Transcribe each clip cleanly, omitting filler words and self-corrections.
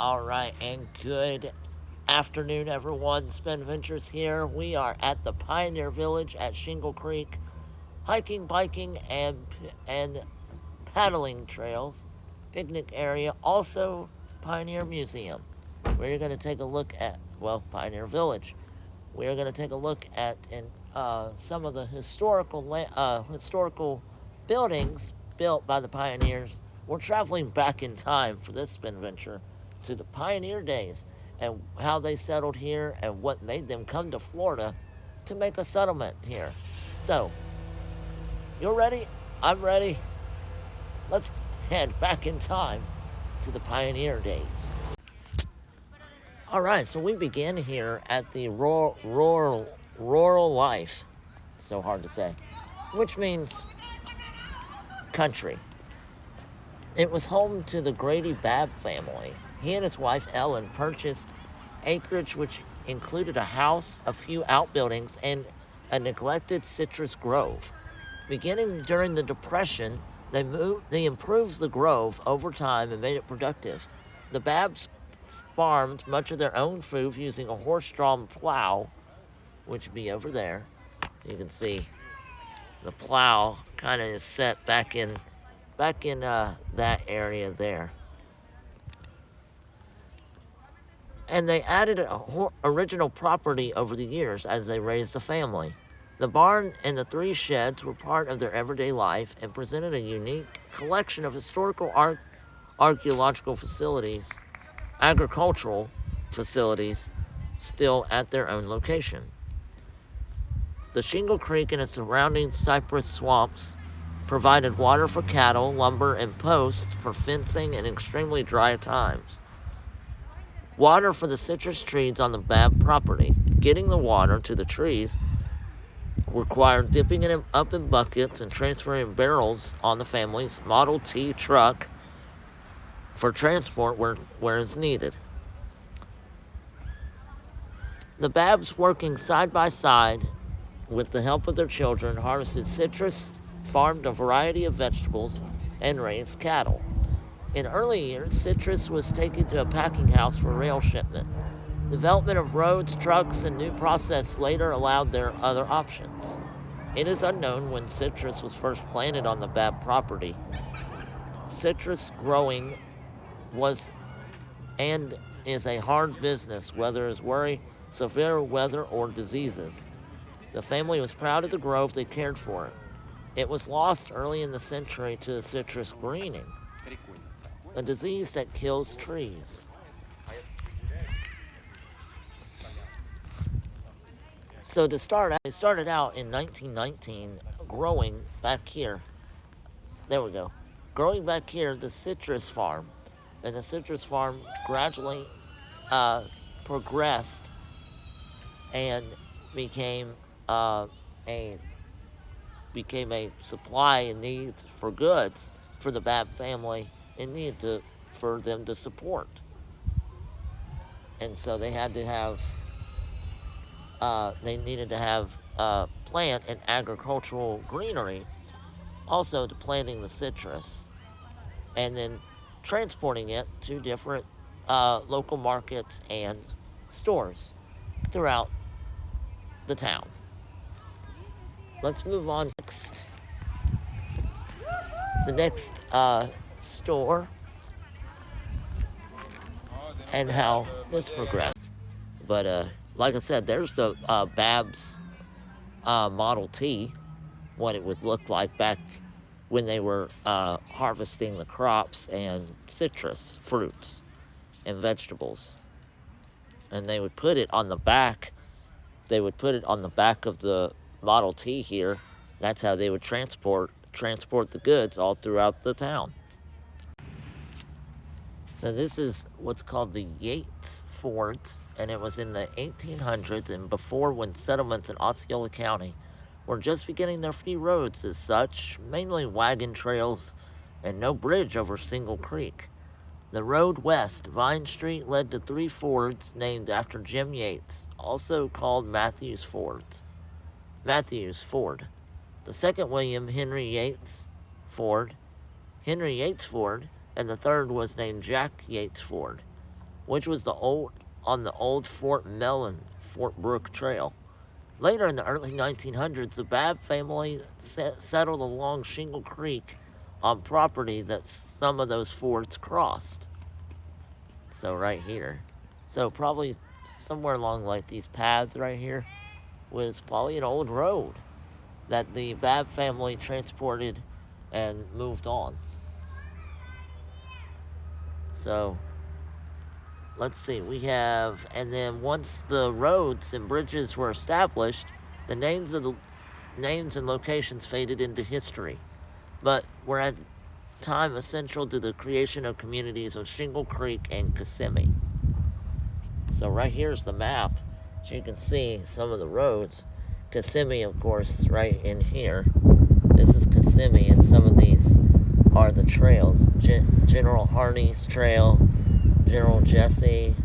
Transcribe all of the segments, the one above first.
All right, and good afternoon, everyone. SpenVentures here. We are at the Pioneer Village at Shingle Creek, hiking, biking, and paddling trails, picnic area, also Pioneer Museum. We're going to take a look at Pioneer Village. We're going to take a look at some of the historical buildings built by the pioneers. We're traveling back in time for this spin venture to the pioneer days and how they settled here and what made them come to Florida to make a settlement here. So, you're ready? I'm ready. Let's head back in time to the pioneer days. All right, so we begin here at the rural life. So hard to say, which means country. It was home to the Grady Babb family. He and his wife Ellen purchased acreage which included a house, a few outbuildings, and a neglected citrus grove. Beginning during the Depression, they improved the grove over time and made it productive. The Babbs farmed much of their own food using a horse-drawn plow, which would be over there. You can see the plow kind of is set back in that area there. And they added original property over the years as they raised the family. The barn and the 3 sheds were part of their everyday life and presented a unique collection of historical archaeological facilities, agricultural facilities, still at their own location. The Shingle Creek and its surrounding cypress swamps provided water for cattle, lumber, and posts for fencing in extremely dry times. Water for the citrus trees on the Babb property. Getting the water to the trees required dipping it up in buckets and transferring barrels on the family's Model T truck for transport where it's needed. The Babbs, working side by side with the help of their children, harvested citrus, farmed a variety of vegetables, and raised cattle. In early years, citrus was taken to a packing house for rail shipment. Development of roads, trucks, and new process later allowed their other options. It is unknown when citrus was first planted on the Babb property. Citrus growing was and is a hard business, whether it's severe weather or diseases. The family was proud of the grove they cared for it. It was lost early in the century to the citrus greening, a disease that kills trees. So they started out in 1919 growing back here. There we go. Growing back here, the citrus farm. And the citrus farm gradually progressed and became a supply and needs for goods for the Babb family and needed for them to support. And so they had to have needed to have plant and agricultural greenery, also to planting the citrus, and then transporting it to different local markets and stores throughout the town. Let's move on next. The next store and how this progressed. But like I said, there's the Babb's Model T, what it would look like back when they were harvesting the crops and citrus fruits and vegetables. And they would put it on the back. They would put it on the back of the Model T here. That's how they would transport the goods all throughout the town. So this is what's called the Yates Fords, and it was in the 1800s and before, when settlements in Osceola County were just beginning their few roads as such, mainly wagon trails and no bridge over Shingle Creek. The road west, Vine Street, led to 3 fords named after Jim Yates, also called Matthews Ford. The second William Henry Yates Ford, and the third was named Jack Yates Ford. which was on the old Fort Brooke Trail. Later in the early 1900s, the Babb family settled along Shingle Creek on property that some of those forts crossed. So right here. So probably somewhere along like these paths right here was probably an old road that the Babb family transported and moved on. So let's see, and then once the roads and bridges were established, the names and locations faded into history, but were at time essential to the creation of communities of Shingle Creek and Kissimmee. So right here's the map, so you can see some of the roads. Kissimmee, of course, right in here. This is Kissimmee, and some of these are the trails. General Harney's Trail, General Jesse.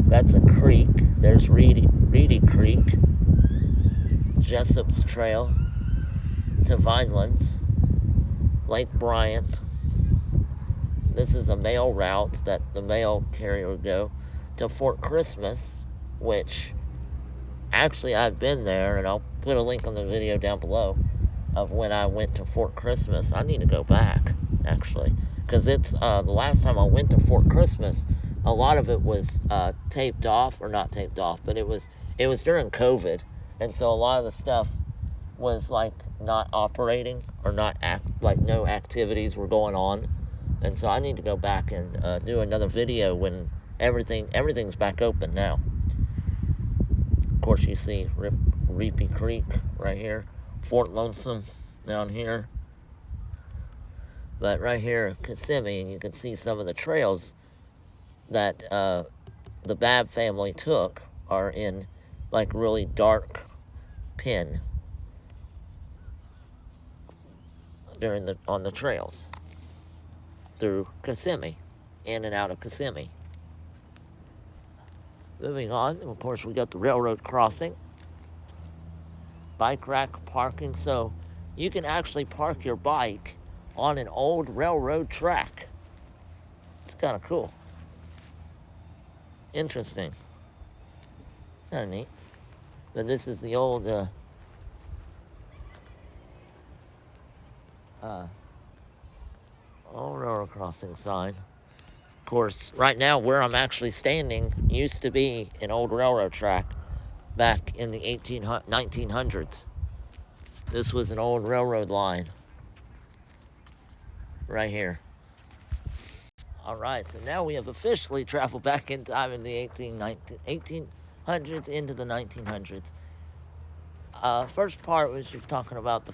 That's a creek. There's Reedy Creek. Jessup's Trail to Vineland. Lake Bryant. This is a mail route that the mail carrier would go to Fort Christmas, which actually I've been there, and I'll put a link on the video down below of when I went to Fort Christmas. I need to go back, actually, because it's the last time I went to Fort Christmas, a lot of it was taped off, or not taped off, but it was during COVID, and so a lot of the stuff was like not operating, or no activities were going on, and so I need to go back and do another video when everything's back open now. Of course, you see Reedy Creek right here, Fort Lonesome down here. But right here, Kissimmee, you can see some of the trails that the Babb family took are in like really dark pin on the trails through Kissimmee, in and out of Kissimmee. Moving on, of course, we got the railroad crossing, bike rack parking, so you can actually park your bike on an old railroad track. It's kind of cool. Interesting. Kind of neat. But this is the old railroad crossing sign. Of course, right now where I'm actually standing used to be an old railroad track back in the 1900s. This was an old railroad line right here. All right, so now we have officially traveled back in time in the 1800s into the 1900s. First part was just talking about the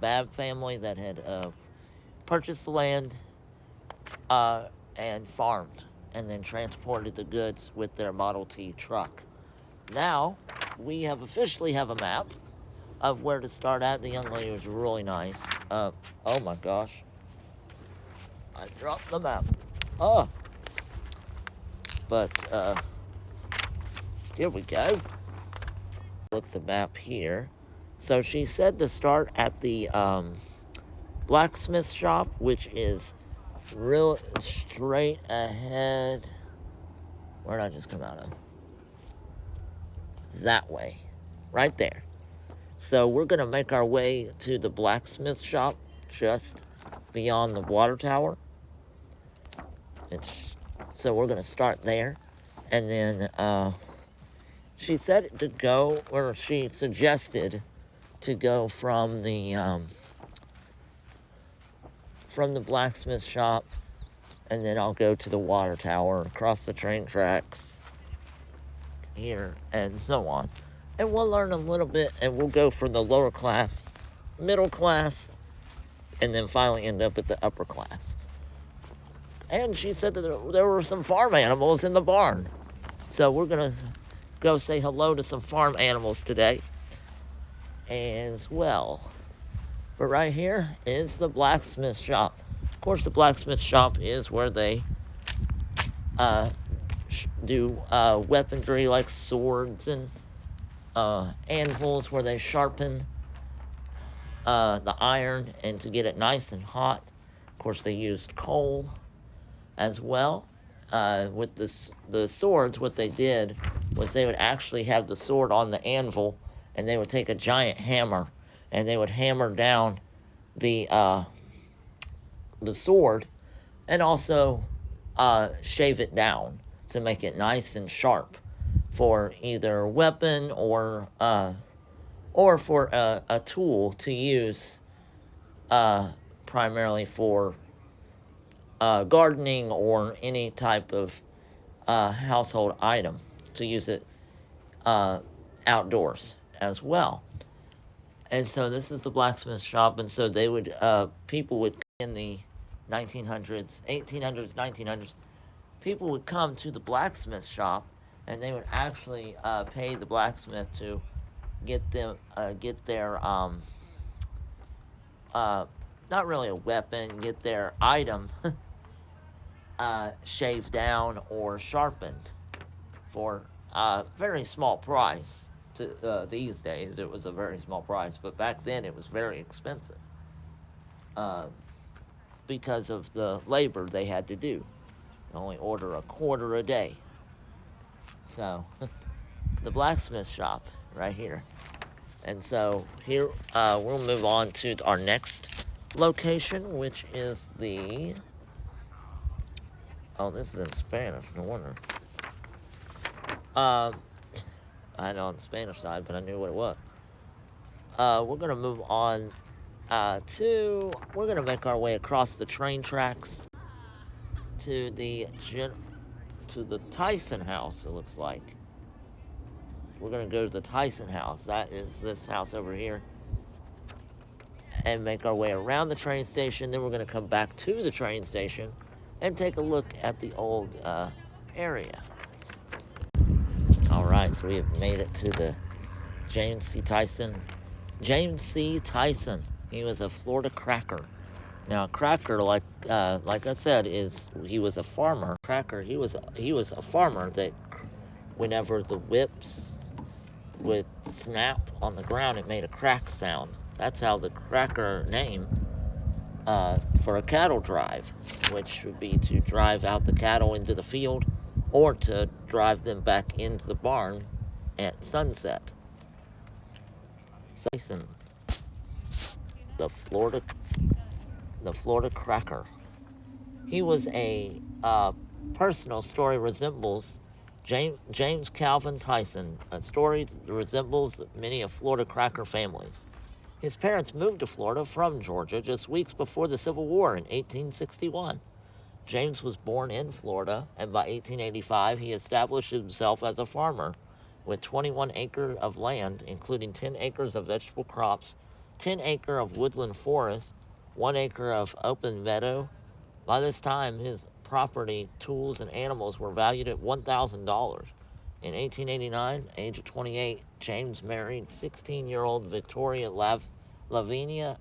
Babb family that had purchased the land and farmed, and then transported the goods with their Model T truck. Now, we officially have a map of where to start at. The young lady was really nice. Oh my gosh. I dropped the map. Oh. But, here we go. Look at the map here. So she said to start at the blacksmith shop, which is real straight ahead. Where did I just come out of? That way. Right there. So we're going to make our way to the blacksmith shop just beyond the water tower. So we're going to start there. And then she said to go, or she suggested to go from the blacksmith shop, and then I'll go to the water tower, across the train tracks here, and so on. And we'll learn a little bit, and we'll go from the lower class, middle class, and then finally end up at the upper class. And she said that there were some farm animals in the barn. So we're going to go say hello to some farm animals today as well. But right here is the blacksmith shop. Of course, the blacksmith shop is where they do weaponry like swords and anvils, where they sharpen the iron, and to get it nice and hot. Of course, they used coal as well. with the swords, what they did was they would actually have the sword on the anvil, and they would take a giant hammer, and they would hammer down the sword, and also shave it down to make it nice and sharp for either a weapon or for a tool to use primarily for gardening or any type of household item, to use it outdoors as well. And so this is the blacksmith shop, and so they would people would, in the 1900s, 1800s, 1900s, people would come to the blacksmith shop, and they would actually pay the blacksmith to get their not really a weapon, get their item shaved down or sharpened for a very small price. These days, it was a very small price, but back then it was very expensive because of the labor they had to do. They only order a quarter a day. So, the blacksmith shop right here. And so here we'll move on to our next location, which is the... Oh, this is in Spanish, no wonder. I know on the Spanish side, but I knew what it was. We're going to move on we're going to make our way across the train tracks to the Tyson house, it looks like. We're going to go to the Tyson house. That is this house over here. And make our way around the train station. Then we're going to come back to the train station and take a look at the old area. All right, so we have made it to the James C. Tyson. James C. Tyson. He was a Florida cracker. Now, cracker, like I said, he was a farmer. Cracker, he was a farmer that whenever the whips would snap on the ground, it made a crack sound. That's how the cracker name for a cattle drive, which would be to drive out the cattle into the field or to drive them back into the barn at sunset. Tyson, the Florida cracker. He was a personal story resembles James Calvin Tyson, a story that resembles many of Florida cracker families. His parents moved to Florida from Georgia just weeks before the Civil War in 1861. James was born in Florida, and by 1885 he established himself as a farmer with 21 acres of land, including 10 acres of vegetable crops, 10 acres of woodland forest, 1 acre of open meadow. By this time, his property, tools, and animals were valued at $1,000. In 1889, age of 28, James married 16-year-old Victoria Lavinia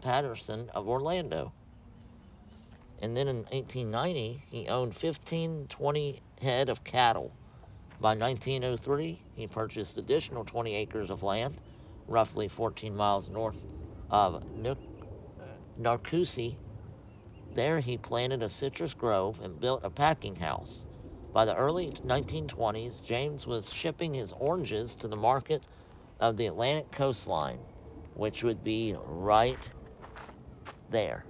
Patterson of Orlando. And then in 1890, he owned 20 head of cattle. By 1903, he purchased additional 20 acres of land, roughly 14 miles north of Narcoossee. There he planted a citrus grove and built a packing house. By the early 1920s, James was shipping his oranges to the market of the Atlantic coastline, which would be right there.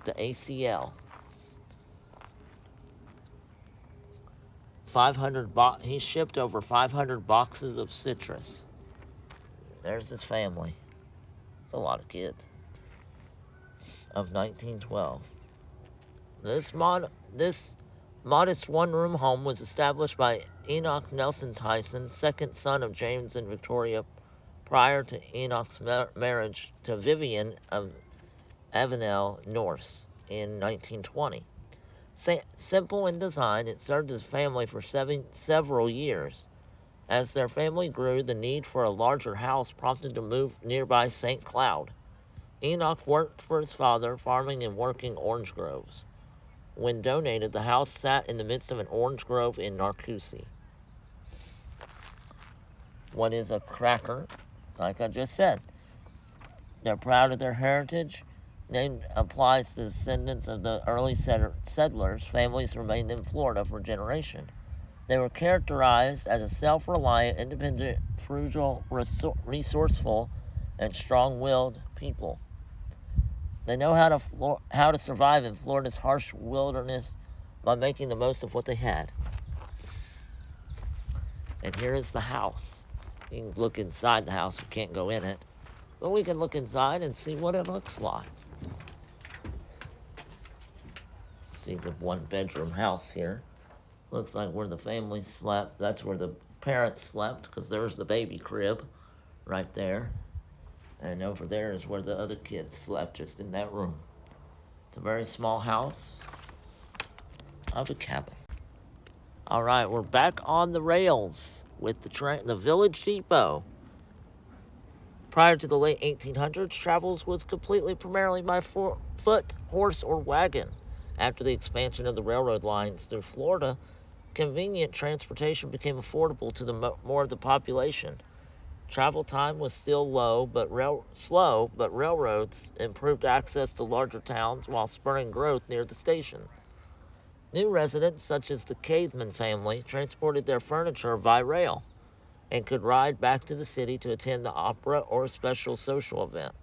The ACL. He shipped over 500 boxes of citrus. There's his family. It's a lot of kids. Of 1912. This modest one-room home was established by Enoch Nelson Tyson, second son of James and Victoria, prior to Enoch's marriage to Vivian of Avenel Norse in 1920. Simple in design, it served his family for several years. As their family grew, the need for a larger house prompted to move nearby St. Cloud. Enoch worked for his father, farming and working orange groves. When donated, the house sat in the midst of an orange grove in Narcoossee. What is a cracker? Like I just said, they're proud of their heritage. Name applies to descendants of the early settlers. Families remained in Florida for generations. They were characterized as a self-reliant, independent, frugal, resourceful, and strong-willed people. They know how to survive in Florida's harsh wilderness by making the most of what they had. And here is the house. You can look inside the house. You can't go in it. But we can look inside and see what it looks like. See the one-bedroom house here. Looks like where the family slept. That's where the parents slept, because there's the baby crib right there. And over there is where the other kids slept, just in that room. It's a very small house of a cabin. All right, we're back on the rails with the Village Depot. Prior to the late 1800s, travel was primarily by foot, horse, or wagon. After the expansion of the railroad lines through Florida, convenient transportation became affordable to more of the population. Travel time was still slow, but railroads improved access to larger towns while spurring growth near the station. New residents, such as the Caveman family, transported their furniture by rail and could ride back to the city to attend the opera or a special social event.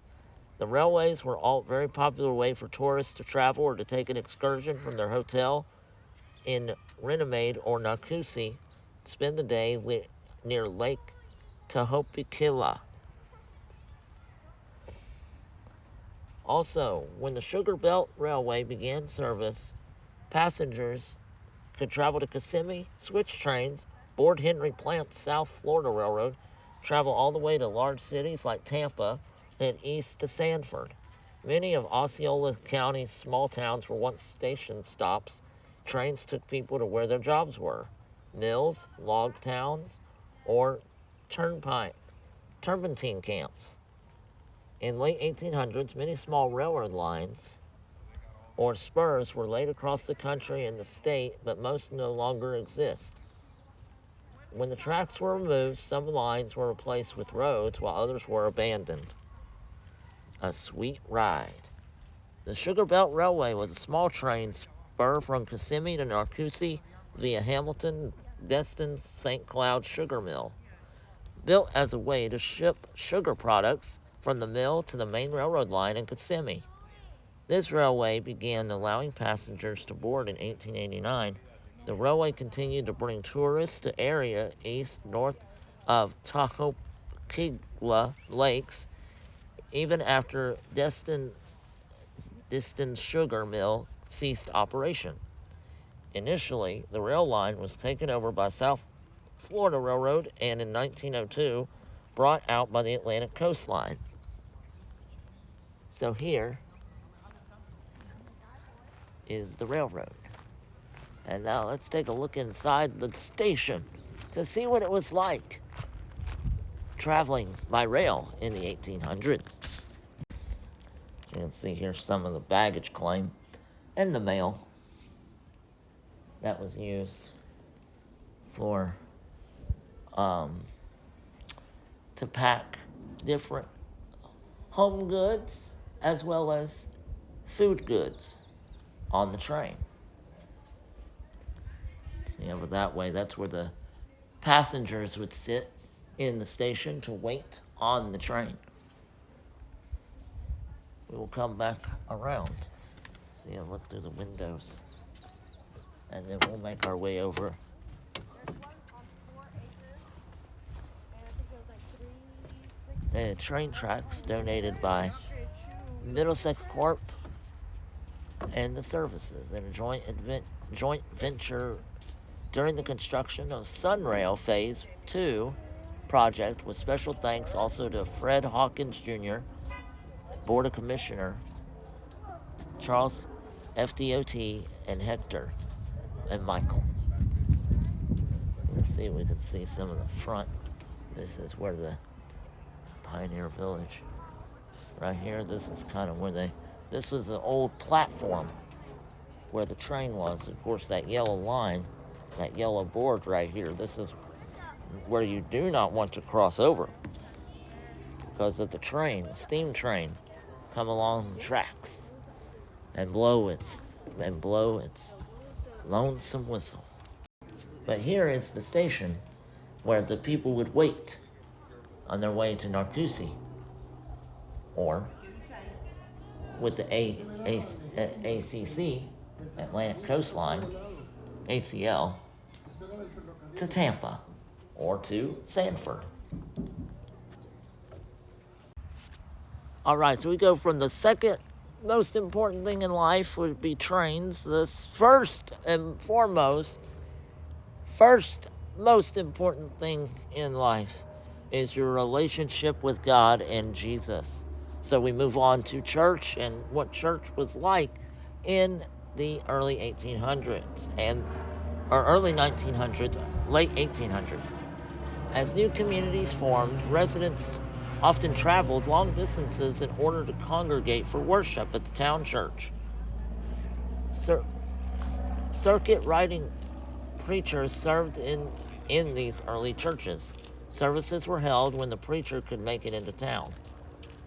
The railways were all very popular way for tourists to travel or to take an excursion from their hotel in Renemaid or Nakusi, spend the day near Lake Tahopikila. Also, when the Sugar Belt Railway began service, passengers could travel to Kissimmee, switch trains, board Henry Plant's South Florida Railroad, travel all the way to large cities like Tampa, and east to Sanford. Many of Osceola County's small towns were once station stops. Trains took people to where their jobs were: mills, log towns, or turpentine camps. In late 1800s, many small railroad lines or spurs were laid across the country and the state, but most no longer exist. When the tracks were removed, some lines were replaced with roads while others were abandoned. A sweet ride. The Sugar Belt Railway was a small train spur from Kissimmee to Nakusi via Hamilton, Destin, St. Cloud Sugar Mill. Built as a way to ship sugar products from the mill to the main railroad line in Kissimmee. This railway began allowing passengers to board in 1889. The railway continued to bring tourists to area north of Tahopikila Lakes, even after Destin's sugar mill ceased operation. Initially, the rail line was taken over by South Florida Railroad and in 1902 brought out by the Atlantic coastline. So here is the railroad. And now let's take a look inside the station to see what it was like traveling by rail in the 1800s. You can see here some of the baggage claim and the mail that was used for to pack different home goods as well as food goods on the train. See, over that way, that's where the passengers would sit in the station to wait on the train. We will come back around. See, and look through the windows. And then we'll make our way over. The train tracks donated by Middlesex Corp and the services in a joint venture during the construction of Sunrail Phase 2 project, with special thanks also to Fred Hawkins Jr., Board of Commissioner, Charles FDOT, and Hector and Michael. You can see, we can see some of the front. This is where the Pioneer Village. Right here, this is kind of where this was the old platform where the train was. Of course, that yellow line, that yellow board right here, this is where you do not want to cross over because of the train, the steam train come along the tracks and blow its lonesome whistle. But here is the station where the people would wait on their way to Narcoossee, or with the ACC, Atlantic Coastline, ACL, to Tampa or to Sanford. All right, so we go from the second most important thing in life would be trains. This first most important thing in life is your relationship with God and Jesus. So we move on to church and what church was like in the early 1800s or early 1900s, late 1800s. As new communities formed, residents often traveled long distances in order to congregate for worship at the town church. Circuit riding preachers served in these early churches. Services were held when the preacher could make it into town,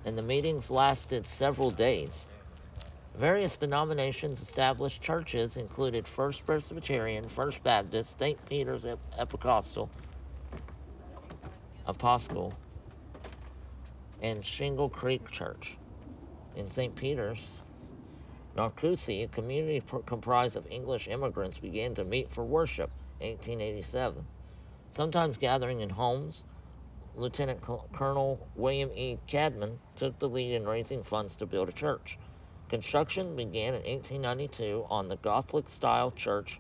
and the meetings lasted several days. Various denominations established churches included First Presbyterian, First Baptist, St. Peter's Episcopal, and Shingle Creek Church. In St. Peter's, Narcoossee, a community comprised of English immigrants, began to meet for worship in 1887. Sometimes gathering in homes, Lieutenant Colonel William E. Cadman took the lead in raising funds to build a church. Construction began in 1892 on the Gothic-style church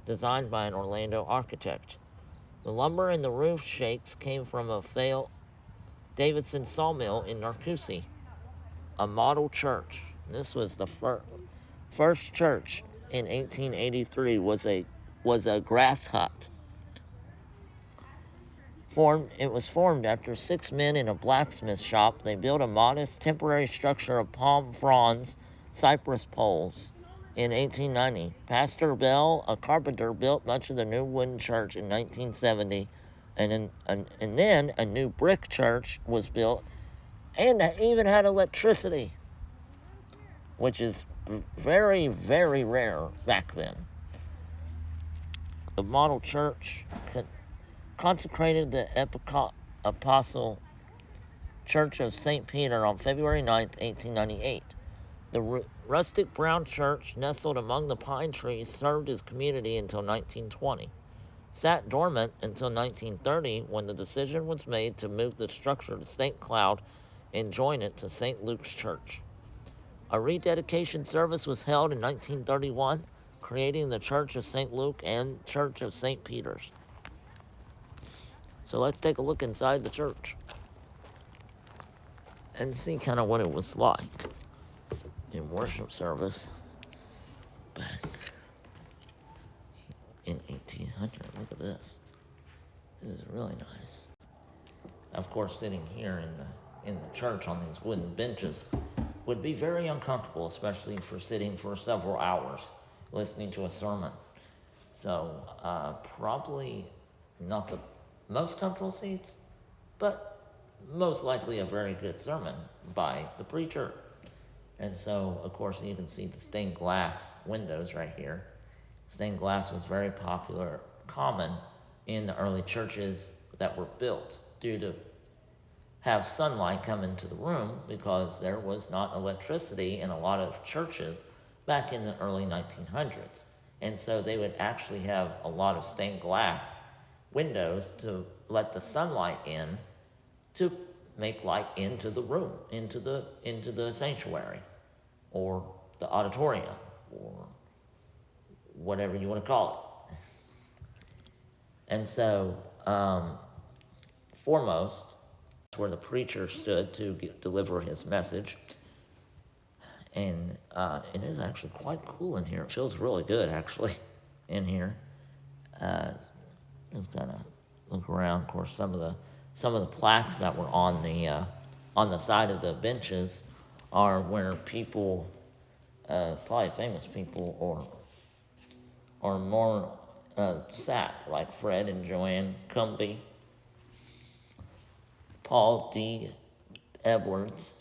designed by an Orlando architect. The lumber in the roof shakes came from a Davidson sawmill in Narcoossee. A model church. This was the first church in 1883 was a grass hut. It was formed after 6 men in a blacksmith shop. They built a modest temporary structure of palm fronds, cypress poles. In 1890, Pastor Bell, a carpenter, built much of the new wooden church in 1970, and then a new brick church was built, and even had electricity, which is very, very rare back then. The model church consecrated the Apostle Church of St. Peter on February 9, 1898. The rustic brown church, nestled among the pine trees, served its community until 1920. Sat dormant until 1930, when the decision was made to move the structure to St. Cloud and join it to St. Luke's Church. A rededication service was held in 1931, creating the Church of St. Luke and Church of St. Peter's. So let's take a look inside the church and see kind of what it was like in worship service back in 1800. Look at this. This is really nice. Of course, sitting here in the church on these wooden benches would be very uncomfortable, especially for sitting for several hours listening to a sermon. So probably not the most comfortable seats, but most likely a very good sermon by the preacher. And so, of course, you can see the stained glass windows right here. Stained glass was very common in the early churches that were built due to have sunlight come into the room, because there was not electricity in a lot of churches back in the early 1900s. And so they would actually have a lot of stained glass windows to let the sunlight in, to make light into the room, into the sanctuary, or the auditorium, or whatever you want to call it. And so, foremost, where the preacher stood to deliver his message. And it is actually quite cool in here. It feels really good, actually, in here. Just gonna look around. Of course, some of the plaques that were on the side of the benches are where people, probably famous people or more sat, like Fred and Joanne Cumbie, Paul D. Edwards,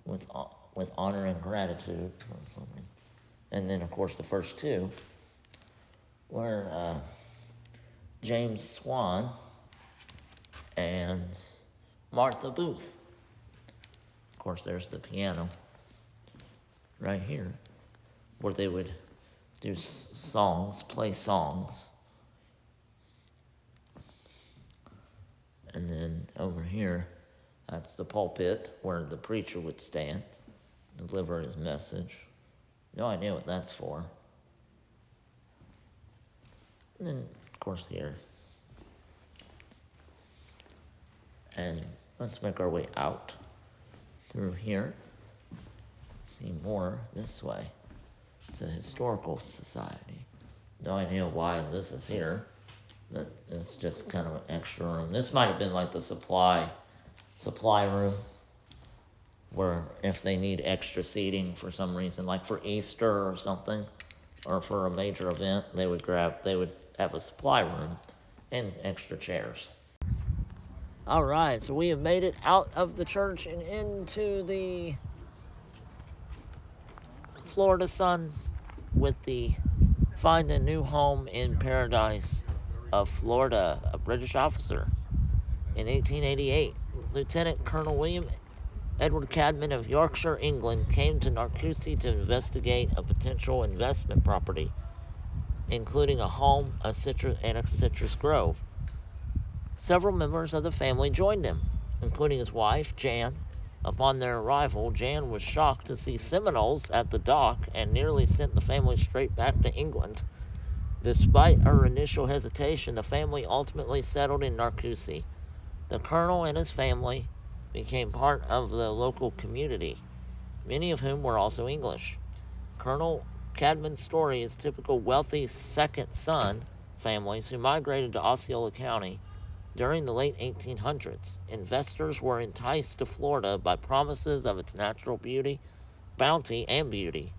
with honor and gratitude. And then, of course, the first two were James Swan and Martha Booth. Of course, there's the piano right here, where they would do songs, play songs. And then over here, that's the pulpit where the preacher would stand, deliver his message. No idea what that's for. And then, of course, here. And let's make our way out through here. See more this way. It's a historical society. No idea why this is here. But it's just kind of an extra room. This might have been like the supply room, where if they need extra seating for some reason, like for Easter or something, or for a major event, they would have a supply room and extra chairs. All right, so we have made it out of the church and into the Florida sun with the Find a New Home in Paradise of Florida, a British officer. In 1888, Lieutenant Colonel William Edward Cadman of Yorkshire, England, came to Narcoossee to investigate a potential investment property, including a home, and a citrus grove. Several members of the family joined him, including his wife, Jan. Upon their arrival, Jan was shocked to see Seminoles at the dock and nearly sent the family straight back to England. Despite her initial hesitation, the family ultimately settled in Narcoossee. The colonel and his family became part of the local community, many of whom were also English. Colonel Cadman's story is typical wealthy second son families who migrated to Osceola County during the late 1800s. Investors were enticed to Florida by promises of its natural beauty, bounty, and beauty,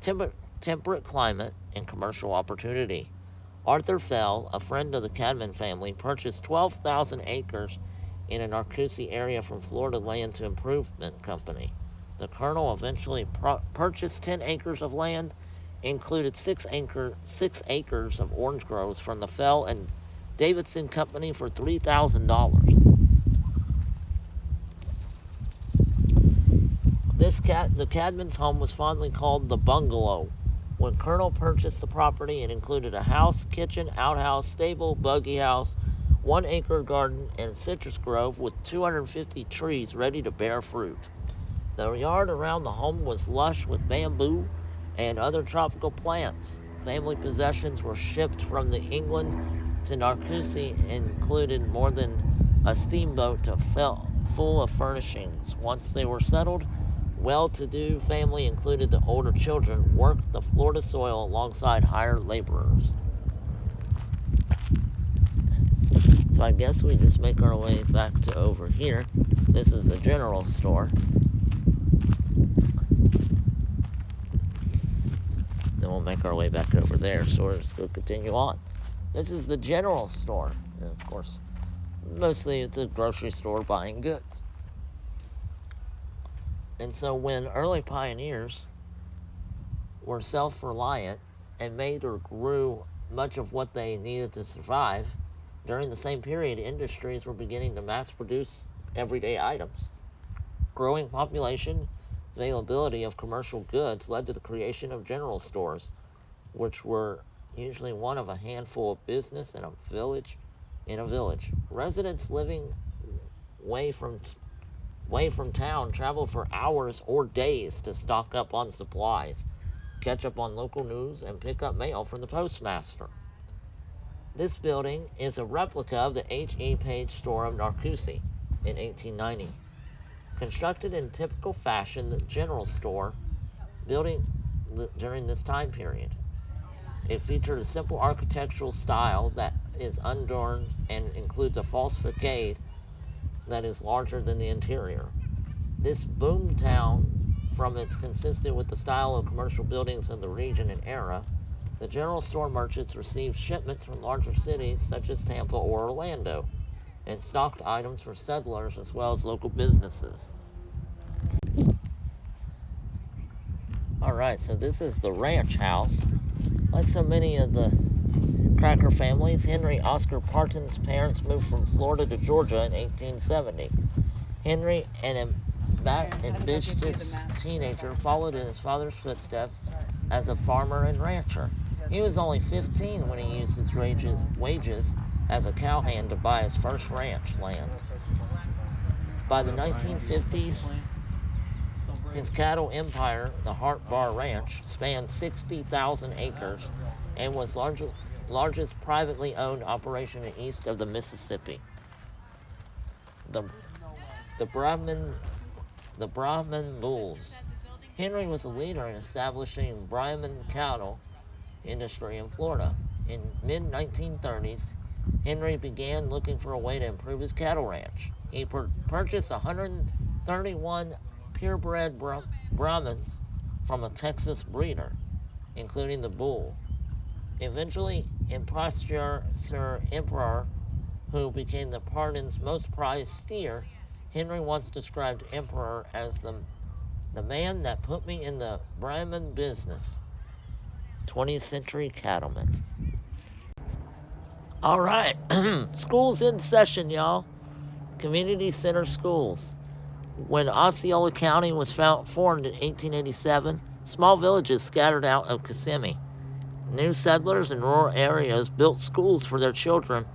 temperate climate, and commercial opportunity. Arthur Fell, a friend of the Cadman family, purchased 12,000 acres in a Narcoossee area from Florida Land Improvement Company. The colonel eventually purchased 10 acres of land, included 6 acres of orange groves from the Fell and Davidson Company for $3,000. The Cadman's home was fondly called the bungalow. When Colonel purchased the property, it included a house, kitchen, outhouse, stable, buggy house, 1-acre garden, and a citrus grove with 250 trees ready to bear fruit. The yard around the home was lush with bamboo and other tropical plants. Family possessions were shipped from England to Narcoossee and included more than a steamboat full of furnishings. Once they were settled, well-to-do family, included the older children, worked the Florida soil alongside hired laborers. So I guess we just make our way back to over here. This is the general store. Then we'll make our way back over there, so we'll just go continue on. This is the general store. And of course, mostly it's a grocery store buying goods. And so when early pioneers were self-reliant and made or grew much of what they needed to survive, during the same period, industries were beginning to mass-produce everyday items. Growing population, availability of commercial goods led to the creation of general stores, which were usually one of a handful of business in a village. Residents living away from town traveled for hours or days to stock up on supplies, catch up on local news, and pick up mail from the postmaster. This building is a replica of the H.E. Page store of Narcoossee in 1890. Constructed in typical fashion, the general store building during this time period. It featured a simple architectural style that is unadorned and includes a false facade that is larger than the interior. This boom town, from its consistent with the style of commercial buildings of the region and era, the general store merchants received shipments from larger cities such as Tampa or Orlando, and stocked items for settlers as well as local businesses. Alright, so this is the ranch house. Like so many of the Cracker families, Henry Oscar Parton's parents moved from Florida to Georgia in 1870. Henry, an ambitious teenager, followed in his father's footsteps as a farmer and rancher. He was only 15 when he used his wages as a cowhand to buy his first ranch land. By the 1950s, his cattle empire, the Hart Bar Ranch, spanned 60,000 acres and was largest privately owned operation east of the Mississippi. The Brahman bulls. Henry was a leader in establishing Brahman cattle industry in Florida. In mid-1930s, Henry began looking for a way to improve his cattle ranch. He purchased 131 purebred Brahmins from a Texas breeder, including the bull. Eventually, Imposture Sir Emperor, who became the pardon's most prized steer, Henry once described Emperor as the man that put me in the Brahman business. 20th century cattleman. All right, school's in session, y'all. Community center schools. When Osceola County was formed in 1887, small villages scattered out of Kissimmee. New settlers in rural areas built schools for their children,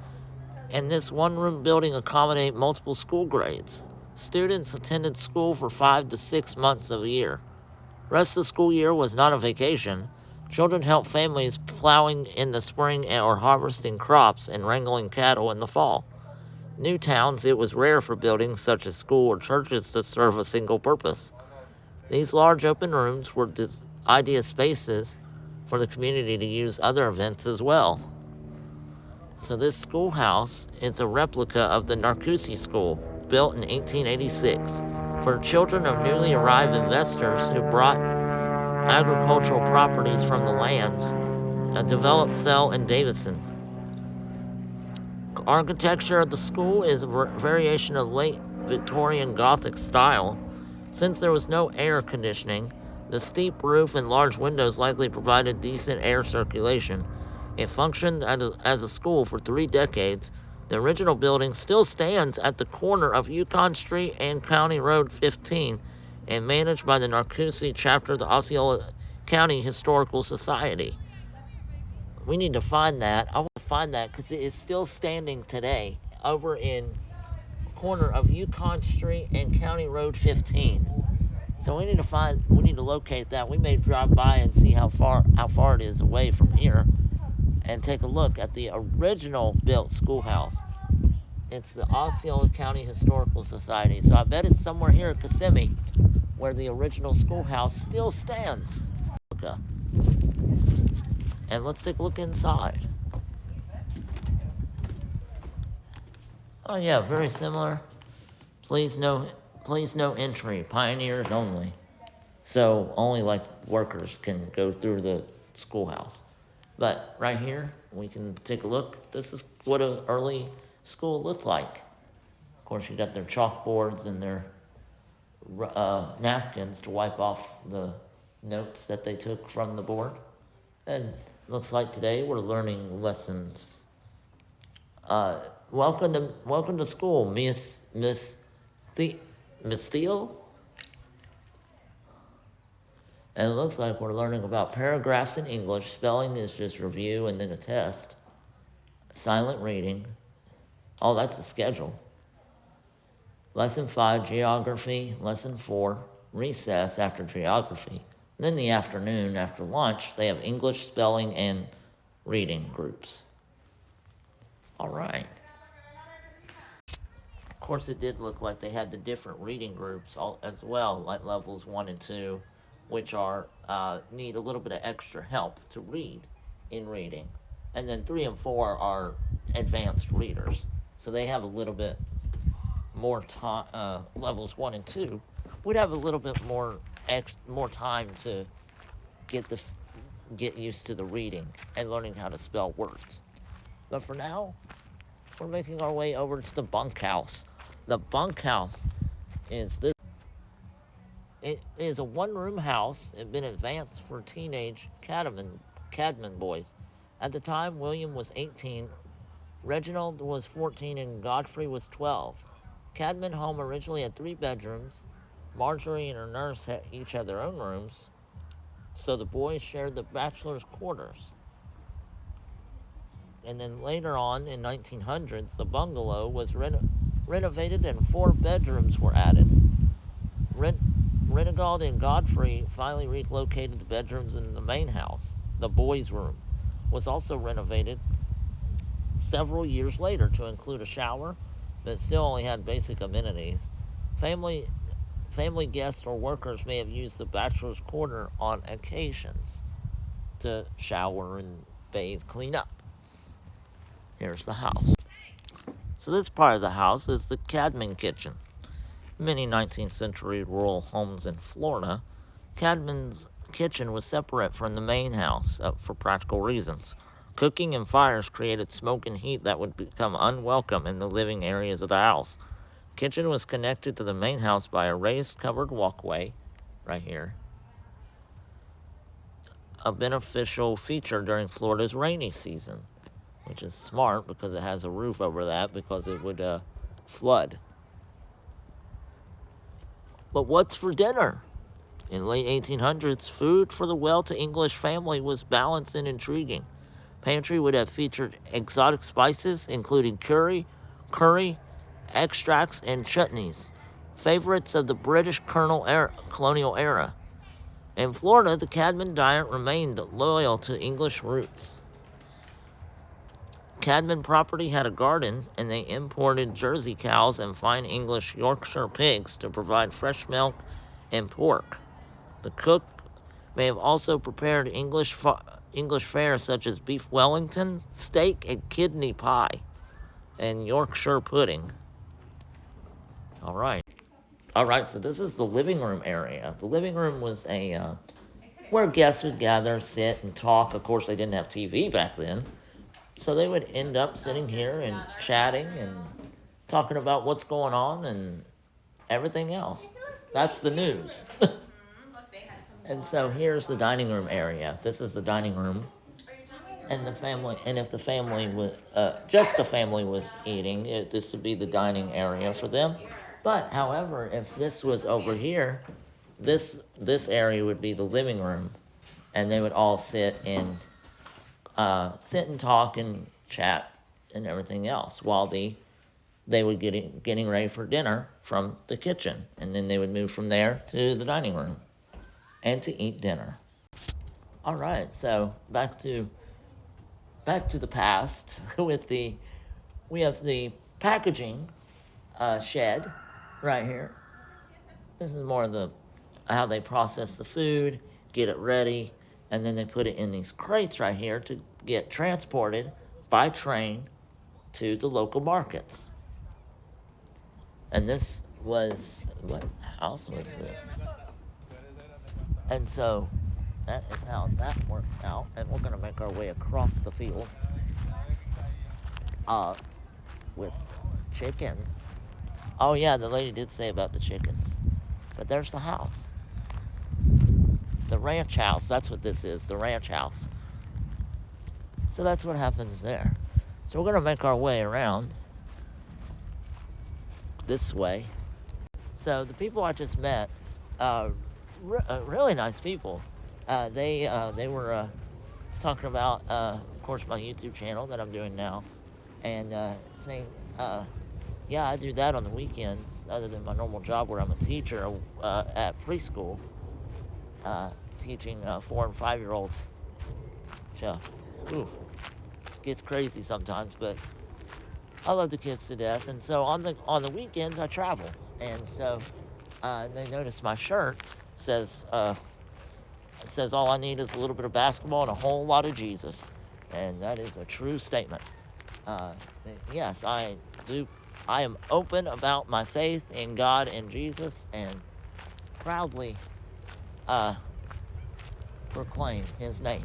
and this one-room building accommodated multiple school grades. Students attended school for 5 to 6 months of the year. The rest of the school year was not a vacation. Children helped families plowing in the spring or harvesting crops and wrangling cattle in the fall. New towns, it was rare for buildings such as school or churches to serve a single purpose. These large open rooms were ideal spaces for the community to use other events as well. So this schoolhouse is a replica of the Narcoossee School, built in 1886, for children of newly arrived investors who brought agricultural properties from the lands developed Fell and Davidson. Architecture of the school is a variation of late Victorian Gothic style. Since there was no air conditioning, the steep roof and large windows likely provided decent air circulation. It functioned as a school for 3 decades. The original building still stands at the corner of Yukon Street and County Road 15 and managed by the Narcoossee chapter of the Osceola County Historical Society. We need to find that. I want to find that because it is still standing today over in the corner of Yukon Street and County Road 15. So we need to locate that. We may drive by and see how far it is away from here and take a look at the original built schoolhouse. It's the Osceola County Historical Society. So I bet it's somewhere here at Kissimmee where the original schoolhouse still stands. And let's take a look inside. Oh yeah, very similar. Please no entry, pioneers only. So only like workers can go through the schoolhouse. But right here, we can take a look. This is what an early school looked like. Of course, you got their chalkboards and their napkins to wipe off the notes that they took from the board. And looks like today we're learning lessons. Welcome to school, Miss Steele. And it looks like we're learning about paragraphs in English. Spelling is just review and then a test. Silent reading. Oh, that's the schedule. Lesson 5, geography. Lesson 4, recess after geography. And then in the afternoon, after lunch, they have English, spelling, and reading groups. All right. Of course, it did look like they had the different reading groups as well, like levels 1 and 2, which are need a little bit of extra help to read in reading. And then 3 and 4 are advanced readers. So they have a little bit more time, levels 1 and 2 would have a little bit more time to get used to the reading and learning how to spell words. But for now, we're making our way over to the bunkhouse. The bunkhouse is this. It is a one-room house. It had been advanced for teenage Cadman boys. At the time, William was 18, Reginald was 14, and Godfrey was 12. Cadman home originally had 3 bedrooms. Marjorie and her nurse each had their own rooms, so the boys shared the bachelor's quarters. And then later on in 1900s, the bungalow was renovated and 4 bedrooms were added. Renegald and Godfrey finally relocated the bedrooms in the main house. The boys' room was also renovated several years later to include a shower, but still only had basic amenities. Family guests or workers may have used the bachelor's quarter on occasions to shower and bathe, clean up. Here's the house. So this part of the house is the Cadman kitchen. Many 19th century rural homes in Florida, Cadman's kitchen was separate from the main house for practical reasons. Cooking and fires created smoke and heat that would become unwelcome in the living areas of the house. Kitchen was connected to the main house by a raised covered walkway right here, a beneficial feature during Florida's rainy season, which is smart because it has a roof over that because it would flood. But what's for dinner? In the late 1800s, food for the well-to-English family was balanced and intriguing. Pantry would have featured exotic spices, including curry, extracts, and chutneys, favorites of the British colonial era. In Florida, the Cadman diet remained loyal to English roots. Cadman property had a garden, and they imported Jersey cows and fine English Yorkshire pigs to provide fresh milk and pork. The cook may have also prepared English fare such as beef Wellington, steak, and kidney pie, and Yorkshire pudding. All right, so this is the living room area. The living room was where guests would gather, sit, and talk. Of course, they didn't have TV back then, so they would end up sitting here and chatting and talking about what's going on and everything else. That's the news. And so here's the dining room area. This is the dining room. And the family, and if the family was, just the family was eating, this would be the dining area for them. But, however, if this was over here, this area would be the living room. And they would all sit and talk and chat and everything else while they would getting ready for dinner from the kitchen. And then they would move from there to the dining room and to eat dinner. All right, so back to the past we have the packaging shed right here. This is more of how they process the food, get it ready, and then they put it in these crates right here to get transported by train to the local markets. And this was, what house was this? And so that is how that worked out. And we're going to make our way across the field with chickens. Oh, yeah, the lady did say about the chickens. But there's the house. The ranch house. That's what this is, the ranch house. So that's what happens there. So we're going to make our way around this way. So the people I just met, really nice people. They were talking about, of course, my YouTube channel that I'm doing now, and saying, yeah, I do that on the weekends, other than my normal job where I'm a teacher at preschool, teaching 4 and 5-year-olds. So, gets crazy sometimes, but I love the kids to death. And so on the weekends I travel, and so they noticed my shirt says all I need is a little bit of basketball and a whole lot of Jesus, and that is a true statement. Yes, I do. I am open about my faith in God and Jesus, and proudly proclaim His name.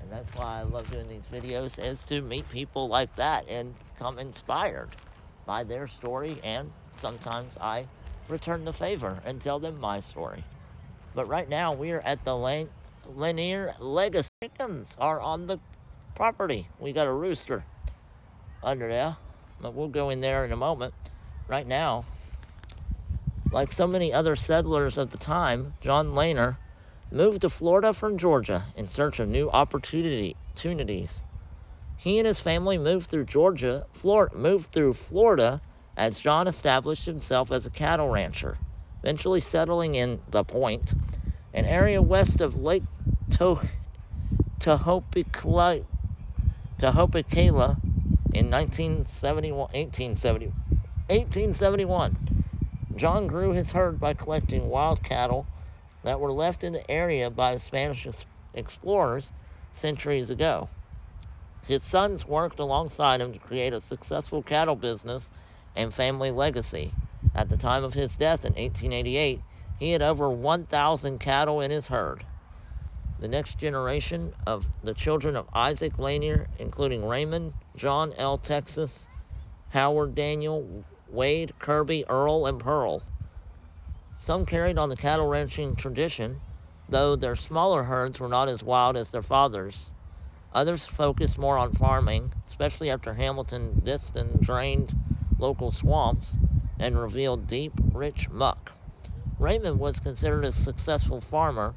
And that's why I love doing these videos, is to meet people like that and become inspired by their story, and sometimes I return the favor and tell them my story. But right now, we are at the Lanier Legacy. Chickens are on the property. We got a rooster under there, but we'll go in there in a moment. Right now, like so many other settlers of the time, John Lanier moved to Florida from Georgia in search of new opportunities. He and his family moved through Florida as John established himself as a cattle rancher, eventually settling in The Point, an area west of Lake Tehopekla in 1871. John grew his herd by collecting wild cattle that were left in the area by Spanish explorers centuries ago. His sons worked alongside him to create a successful cattle business and family legacy. At the time of his death in 1888, he had over 1,000 cattle in his herd. The next generation of the children of Isaac Lanier, including Raymond, John L. Texas, Howard Daniel, Wade, Kirby, Earl, and Pearl. Some carried on the cattle ranching tradition, though their smaller herds were not as wild as their fathers. Others focused more on farming, especially after Hamilton Disston drained local swamps and revealed deep, rich muck. Raymond was considered a successful farmer,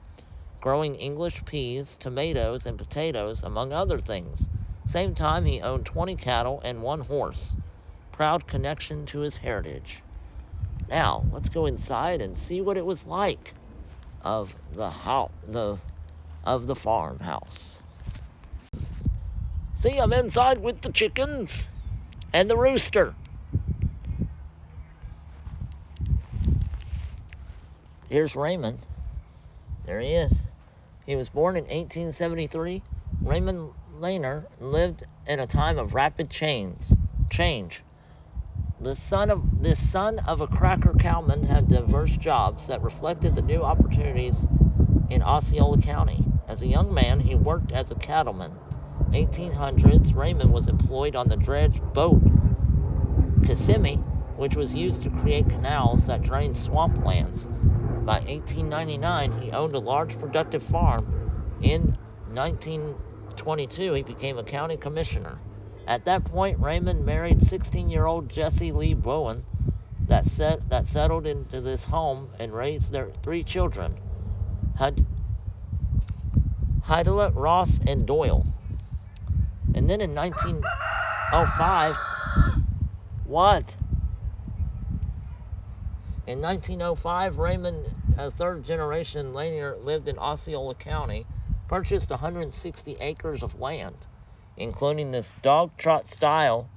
growing English peas, tomatoes, and potatoes, among other things. Same time, he owned 20 cattle and 1 horse. Proud connection to his heritage. Now, let's go inside and see what it was like of the farmhouse. See, I'm inside with the chickens and the rooster. Here's Raymond. There he is. He was born in 1873. Raymond Lanier lived in a time of rapid change. The son of a cracker cowman had diverse jobs that reflected the new opportunities in Osceola County. As a young man, he worked as a cattleman. 1800s, Raymond was employed on the dredge boat Kissimmee, which was used to create canals that drained swamplands. By 1899, he owned a large productive farm. In 1922, he became a county commissioner. At that point, Raymond married 16-year-old Jessie Lee Bowen that settled into this home and raised their 3 children, Hydela, Ross, and Doyle. And then in 1905, what? In 1905, Raymond, a third-generation Lanier, lived in Osceola County, purchased 160 acres of land, including this dog trot-style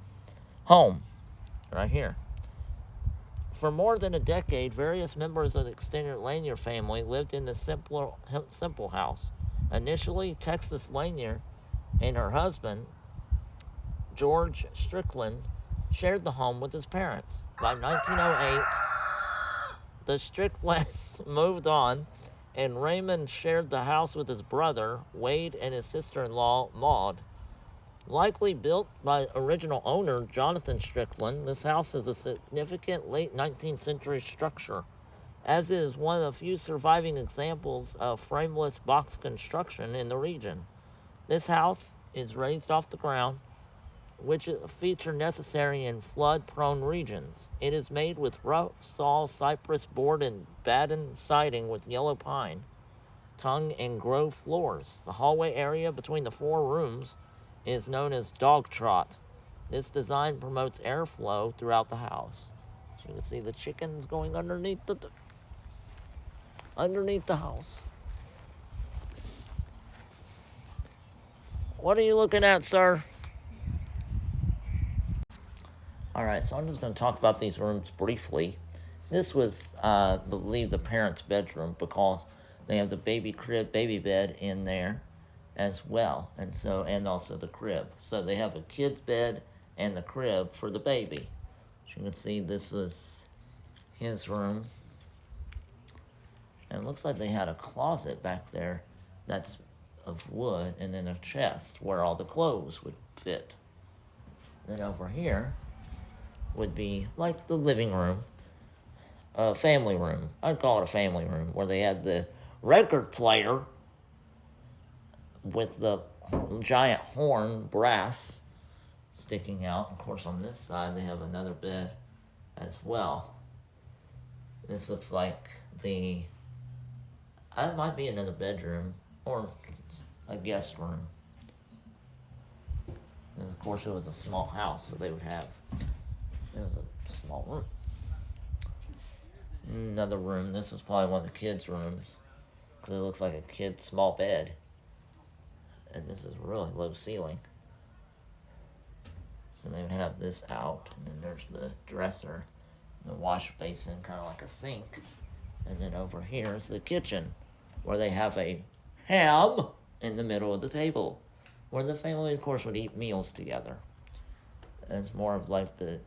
home right here. For more than a decade, various members of the extended Lanier family lived in the simple house. Initially, Texas Lanier and her husband, George Strickland, shared the home with his parents. By 1908, the Stricklands moved on, and Raymond shared the house with his brother, Wade, and his sister-in-law, Maud. Likely built by original owner Jonathan Strickland, this house is a significant late 19th century structure, as is one of the few surviving examples of frameless box construction in the region. This house is raised off the ground, which is a feature necessary in flood-prone regions. It is made with rough saw cypress board and batten siding with yellow pine, tongue, and grove floors. The hallway area between the 4 rooms is known as dog trot. This design promotes airflow throughout the house. So you can see the chickens going underneath the house. What are you looking at, sir? All right, so I'm just going to talk about these rooms briefly. This was, I believe, the parents' bedroom because they have the baby crib, baby bed in there as well, and also the crib. So they have a kid's bed and the crib for the baby. As you can see, this is his room. And it looks like they had a closet back there that's of wood, and then a chest where all the clothes would fit. Then over here would be like the living room, a family room. I'd call it a family room, where they had the record player with the giant horn brass sticking out. Of course, on this side, they have another bed as well. This looks like it might be another bedroom or a guest room. And of course, it was a small house, so it was a small room. Another room. This is probably one of the kids' rooms, because it looks like a kid's small bed. And this is really low ceiling. So they would have this out, and then there's the dresser, the wash basin, kind of like a sink. And then over here is the kitchen, where they have a ham in the middle of the table, where the family, of course, would eat meals together. And it's more of like the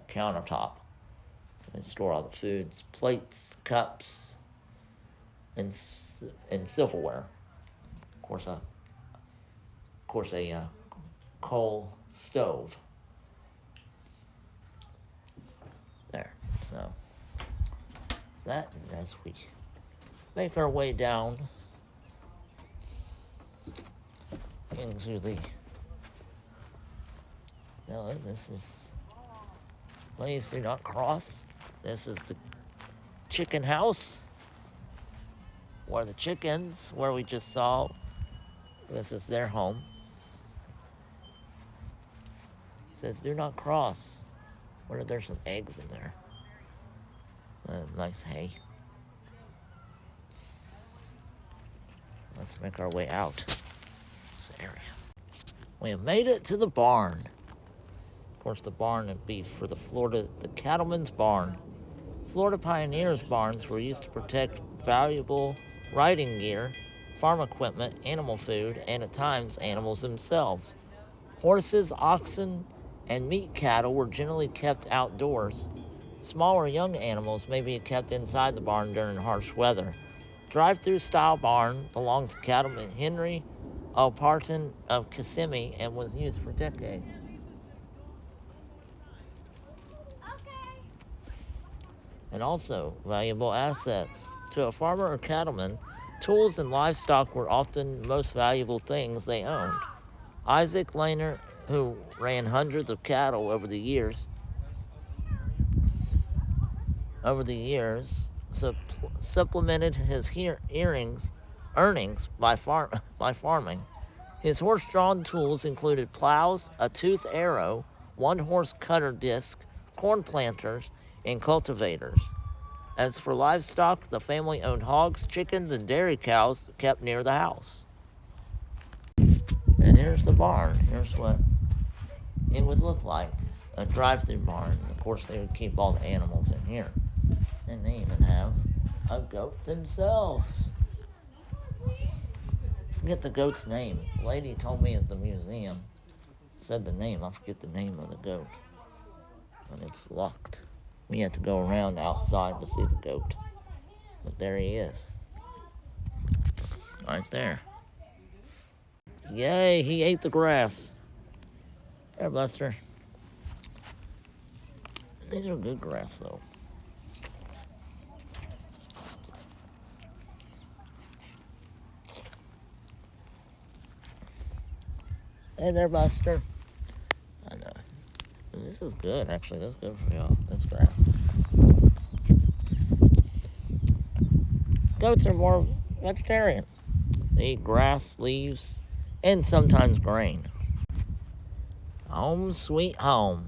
countertop. They store all the foods, plates, cups, and silverware. Of course, a coal stove. There. So that, as we make our way down into the, no, this is, please do not cross. This is the chicken house, where the chickens, where we just saw, this is their home. It says, do not cross. What if there's some eggs in there? Nice hay. Let's make our way out this area. We have made it to the barn. Of course, the barn would be for the cattleman's barn. Florida pioneers' barns were used to protect valuable riding gear, farm equipment, animal food, and at times animals themselves. Horses, oxen, and meat cattle were generally kept outdoors. Smaller young animals may be kept inside the barn during harsh weather. Drive-through style barn belonged to Cattleman Henry Parton of Kissimmee and was used for decades. And also valuable assets. To a farmer or cattleman, tools and livestock were often the most valuable things they owned. Isaac Laner, who ran hundreds of cattle over the years, supplemented his earnings by farming. His horse-drawn tools included plows, a tooth arrow, one-horse cutter disc, corn planters, and cultivators. As for livestock, the family owned hogs, chickens, and dairy cows kept near the house. And here's the barn. Here's what it would look like. A drive-through barn. Of course, they would keep all the animals in here. And they even have a goat themselves. I forget the goat's name. The lady told me at the museum, said the name. I forget the name of the goat. And it's locked. We had to go around outside to see the goat. But there he is. Right there. Yay, he ate the grass. There, Buster. These are good grass, though. Hey there, Buster. I know. This is good, actually. That's good for y'all. That's grass. Goats are more vegetarian. They eat grass, leaves, and sometimes grain. Home sweet home.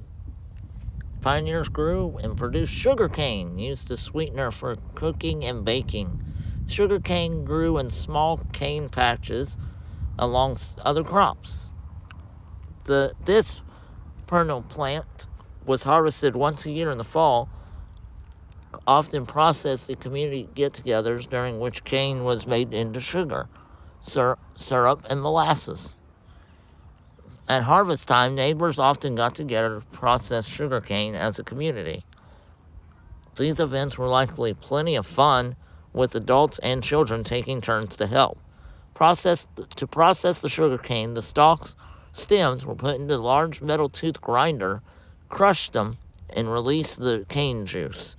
Pioneers grew and produced sugar cane, used as sweetener for cooking and baking. Sugar cane grew in small cane patches along other crops. This perennial plant was harvested once a year in the fall, often processed at community get-togethers during which cane was made into sugar, syrup, and molasses. At harvest time, neighbors often got together to process sugar cane as a community. These events were likely plenty of fun, with adults and children taking turns to help. To process the sugar cane, the stems were put into a large metal tooth grinder, crushed them, and released the cane juice.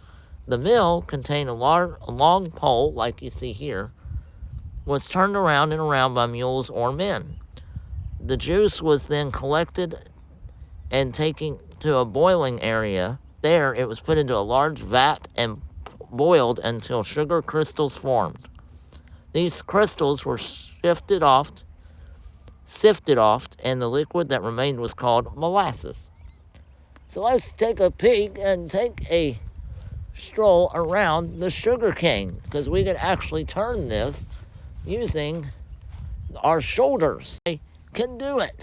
The mill contained a long pole, like you see here, was turned around and around by mules or men. The juice was then collected and taken to a boiling area. There, it was put into a large vat and boiled until sugar crystals formed. These crystals were sifted off, and the liquid that remained was called molasses. So let's take a peek and take a stroll around the sugar cane, because we can actually turn this using our shoulders. I can do it.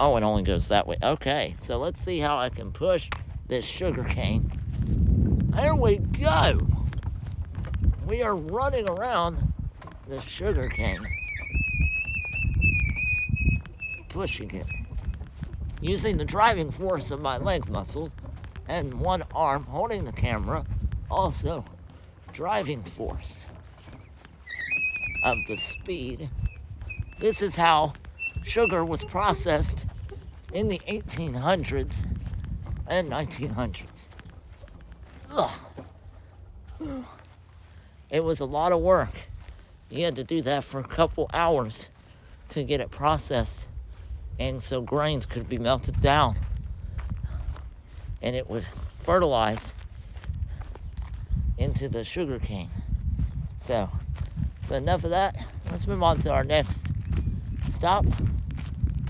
Oh, it only goes that way. Okay, so let's see how I can push this sugar cane. There we go. We are running around the sugar cane, pushing it, using the driving force of my leg muscles and one arm holding the camera, also driving force of the speed. This is how sugar was processed in the 1800s and 1900s. Ugh. It was a lot of work. You had to do that for a couple hours to get it processed, and so grains could be melted down, and it would fertilize into the sugar cane. So, enough of that. Let's move on to our next stop,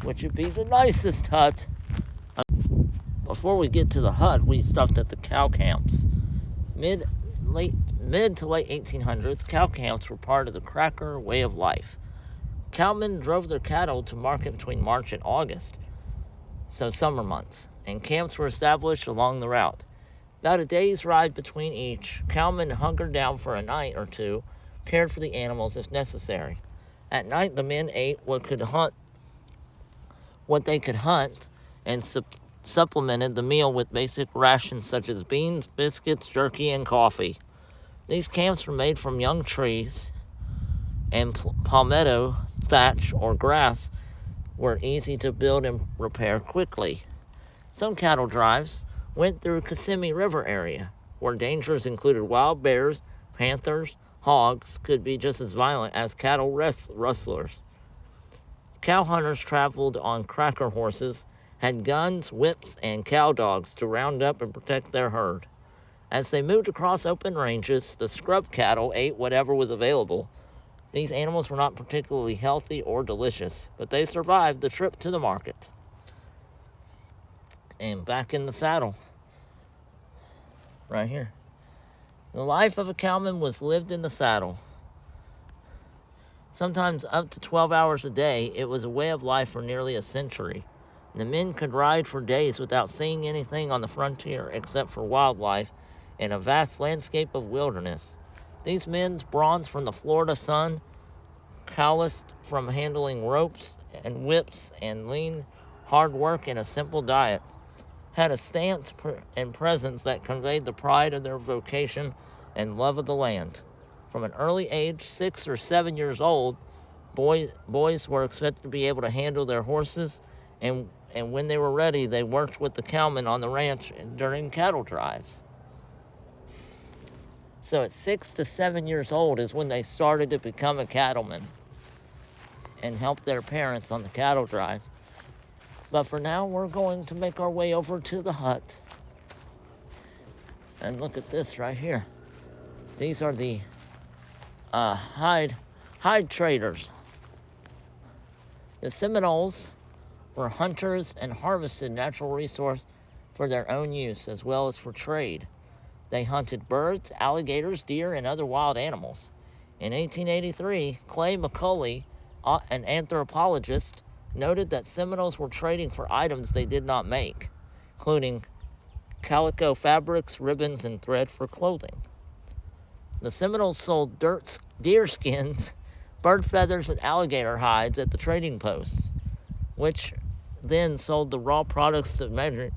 which would be the nicest hut. Before we get to the hut, we stopped at the cow camps. Mid to late 1800s, cow camps were part of the Cracker way of life. Cowmen drove their cattle to market between March and August, so summer months, and camps were established along the route. About a day's ride between each, cowmen hunkered down for a night or two, cared for the animals if necessary. At night, the men ate what they could hunt, and supplemented the meal with basic rations such as beans, biscuits, jerky, and coffee. These camps were made from young trees, and palmetto thatch or grass were easy to build and repair quickly. Some cattle drives went through Kissimmee River area, where dangers included wild bears, panthers, hogs could be just as violent as cattle rustlers. Cow hunters traveled on cracker horses, had guns, whips, and cow dogs to round up and protect their herd. As they moved across open ranges, the scrub cattle ate whatever was available. These animals were not particularly healthy or delicious, but they survived the trip to the market. And back in the saddle, right here. The life of a cowman was lived in the saddle. Sometimes up to 12 hours a day, it was a way of life for nearly a century. The men could ride for days without seeing anything on the frontier except for wildlife and a vast landscape of wilderness. These men, bronzed from the Florida sun, calloused from handling ropes and whips and lean, hard work and a simple diet, had a stance and presence that conveyed the pride of their vocation and love of the land. From an early age, 6 or 7 years old, boys were expected to be able to handle their horses, and when they were ready, they worked with the cowmen on the ranch during cattle drives. So at 6 to 7 years old is when they started to become a cattleman and help their parents on the cattle drives. But for now, we're going to make our way over to the hut. And look at this right here. These are the hide traders. The Seminoles were hunters and harvested natural resource for their own use as well as for trade. They hunted birds, alligators, deer, and other wild animals. In 1883, Clay McCulley, an anthropologist, noted that Seminoles were trading for items they did not make, including calico fabrics, ribbons, and thread for clothing. The Seminoles sold deer skins, bird feathers, and alligator hides at the trading posts, which then sold the raw products to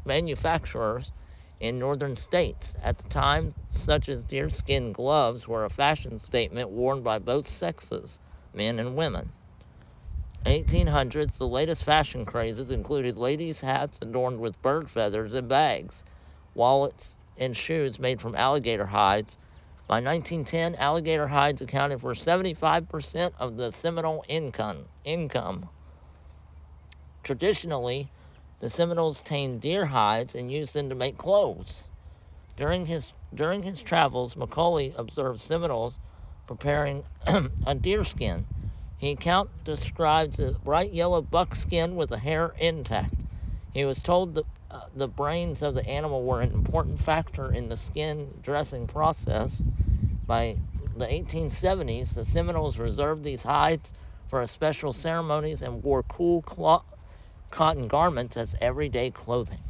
manufacturers in northern states. At the time, such as deerskin gloves were a fashion statement worn by both sexes, men and women. 1800s, the latest fashion crazes included ladies' hats adorned with bird feathers and bags, wallets, and shoes made from alligator hides. By 1910, alligator hides accounted for 75% of the Seminole income. Traditionally, the Seminoles tanned deer hides and used them to make clothes. During his travels, Macaulay observed Seminoles preparing a deer skin. His account describes a bright yellow buckskin with the hair intact. He was told that the brains of the animal were an important factor in the skin dressing process. By the 1870s, the Seminoles reserved these hides for special ceremonies and wore cool cotton garments as everyday clothing.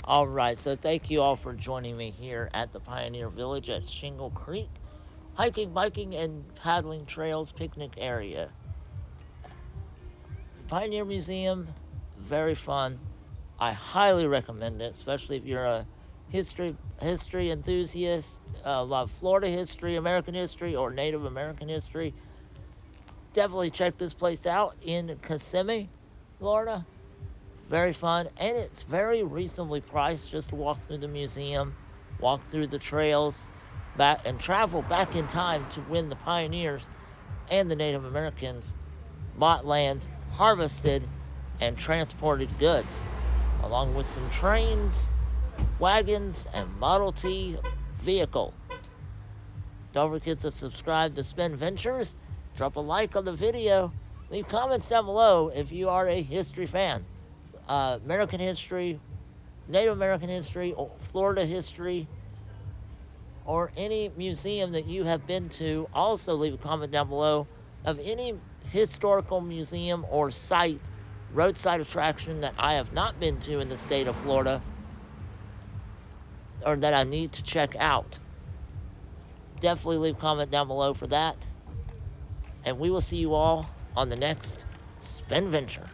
All right, so thank you all for joining me here at the Pioneer Village at Shingle Creek hiking, biking, and paddling trails picnic area. Pioneer Museum, very fun. I highly recommend it, especially if you're a history enthusiast, love Florida history, American history, or Native American history. Definitely check this place out in Kissimmee, Florida. Very fun, and it's very reasonably priced just to walk through the museum, walk through the trails, back and travel back in time to when the pioneers and the Native Americans bought land, harvested, and transported goods, along with some trains, wagons, and Model T vehicle. Don't forget to subscribe to SpenVentures, drop a like on the video, leave comments down below if you are a history fan. American history, Native American history, or Florida history, or any museum that you have been to. Also leave a comment down below of any historical museum or site, roadside attraction that I have not been to in the state of Florida or that I need to check out. Definitely leave a comment down below for that. And we will see you all on the next SpenVenture.